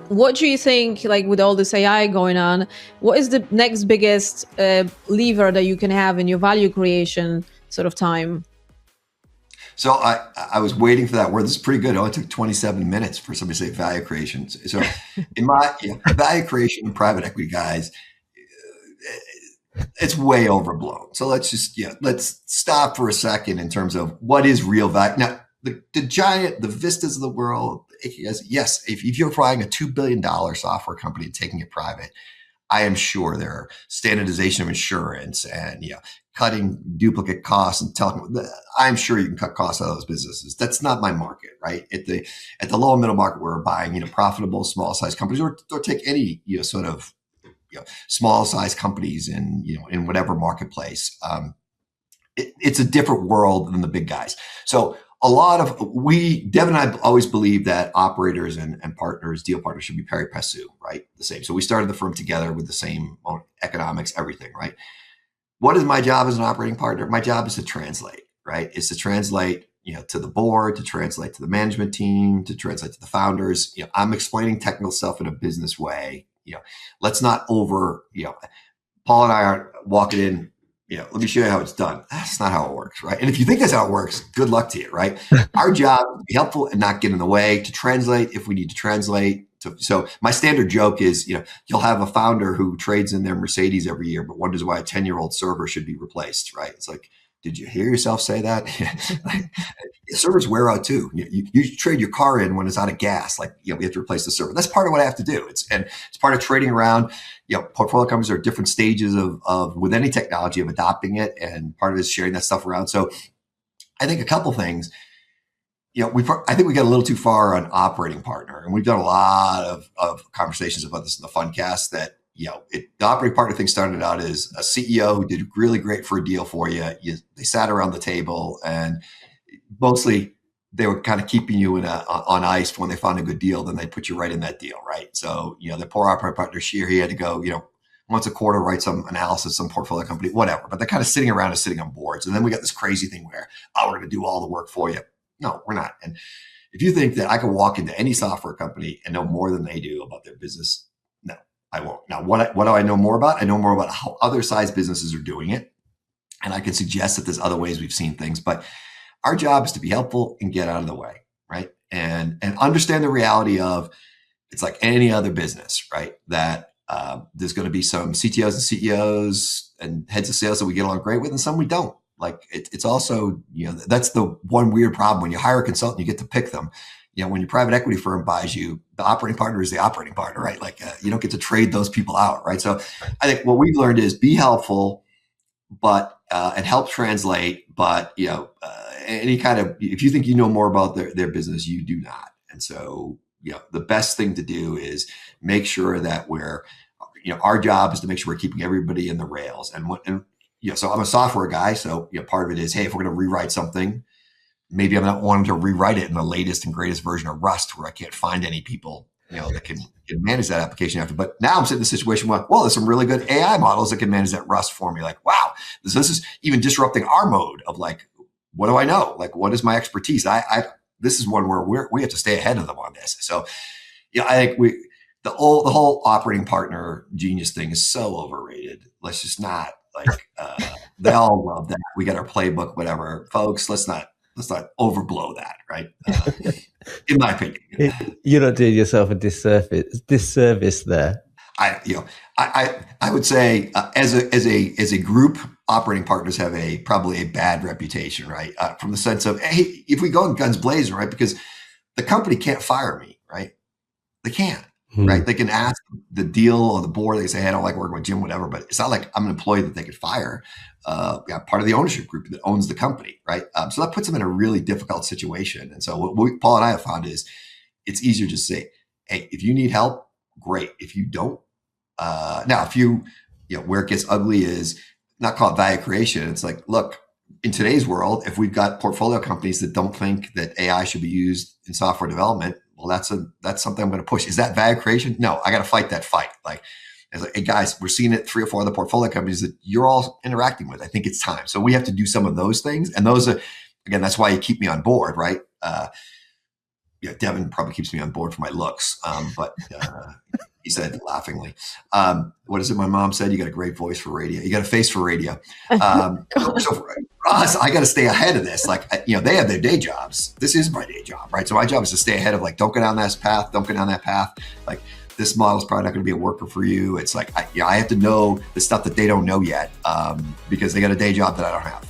What do you think, like with all this AI going on, what is the next biggest lever that you can have in your value creation sort of time? So I was waiting for that word. This is pretty good. Oh, it took 27 minutes for somebody to say value creation. So in my value creation in private equity, guys, it's way overblown. So let's stop for a second in terms of what is real value. Now, the giant, the Vistas of the world, yes, if you're buying a $2 billion software company and taking it private, I am sure there are standardization of insurance and cutting duplicate costs and I'm sure you can cut costs out of those businesses. That's not my market, right? At the low and middle market, we're buying profitable small size companies, or take any sort of small size companies in whatever marketplace. It's a different world than the big guys. So Devin and I always believe that operators and partners, deal partners, should be pari passu, right? The same. So we started the firm together with the same economics, everything, right? What is my job as an operating partner? My job is to translate, right? It's to translate, to the board, to translate to the management team, to translate to the founders. I'm explaining technical stuff in a business way. Let's not Paul and I aren't walking in, let me show you how it's done. That's not how it works, right? And if you think that's how it works, good luck to you, right? Our job is to be helpful and not get in the way, to translate if we need to translate. So my standard joke is, you'll have a founder who trades in their Mercedes every year, but wonders why a 10-year-old server should be replaced, right? It's like, did you hear yourself say that? Servers wear out too. You trade your car in when it's out of gas. We have to replace the server. That's part of what I have to do. It's part of trading around. Portfolio companies are at different stages of with any technology of adopting it, and part of it is sharing that stuff around. So I think a couple things. I think we got a little too far on operating partner, and we've done a lot of conversations about this in the Funcast. That the operating partner thing started out as a CEO who did really great for a deal for you. They sat around the table, and mostly they were kind of keeping you on ice when they found a good deal. Then they put you right in that deal, right? So the poor operating partner here, he had to go once a quarter write some analysis, some portfolio company, whatever. But they're kind of sitting around and sitting on boards. And then we got this crazy thing where we're going to do all the work for you. No, we're not. And if you think that I can walk into any software company and know more than they do about their business, no, I won't. Now, what do I know more about? I know more about how other size businesses are doing it. And I can suggest that there's other ways we've seen things. But our job is to be helpful and get out of the way, right? And understand the reality of it's like any other business, right? That there's going to be some CTOs and CEOs and heads of sales that we get along great with, and some we don't. It's also, that's the one weird problem. When you hire a consultant, you get to pick them. When your private equity firm buys you, the operating partner is the operating partner, right? You don't get to trade those people out, right? So I think what we've learned is be helpful, but and help translate. But any kind of, if you think you know more about their business, you do not. And so the best thing to do is make sure that our job is to make sure we're keeping everybody in the rails. So I'm a software guy. So part of it is, hey, if we're going to rewrite something, maybe I'm not wanting to rewrite it in the latest and greatest version of Rust, where I can't find any people that can manage that application after. But now I'm sitting in a situation where, there's some really good AI models that can manage that Rust for me. Wow, this is even disrupting our mode of what do I know? What is my expertise? This is one where we have to stay ahead of them on this. So I think the whole operating partner genius thing is so overrated. Let's just not they all love that. We got our playbook, whatever, folks. Let's not overblow that, right? In my opinion, you're not doing yourself a disservice there. I would say as a group, operating partners have probably a bad reputation, right? From the sense of, hey, if we go in guns blazing, right? Because the company can't fire me, right? They can't. Right? They can ask the deal or the board. They say, hey, I don't like working with Jim, whatever. But it's not like I'm an employee that they could fire. Part of the ownership group that owns the company, right? So that puts them in a really difficult situation. And so what Paul and I have found is it's easier to say, hey, if you need help, great. If you don't, now if where it gets ugly is not called value creation. It's like, look, in today's world, if we've got portfolio companies that don't think that AI should be used in software development, well, that's something I'm going to push. Is that value creation? No, I got to fight that fight. It's like, hey guys, we're seeing it 3 or 4 other portfolio companies that you're all interacting with. I think it's time. So we have to do some of those things. And those are, again, that's why you keep me on board, right? yeah, Devin probably keeps me on board for my looks, but he said laughingly, what is it my mom said? You got a great voice for radio. You got a face for radio. So for us, I got to stay ahead of this. Like, they have their day jobs. This is my day job, right? So my job is to stay ahead of, like, don't go down this path. Don't go down that path. Like, this model is probably not going to be a worker for you. It's like, I have to know the stuff that they don't know yet, because they got a day job that I don't have.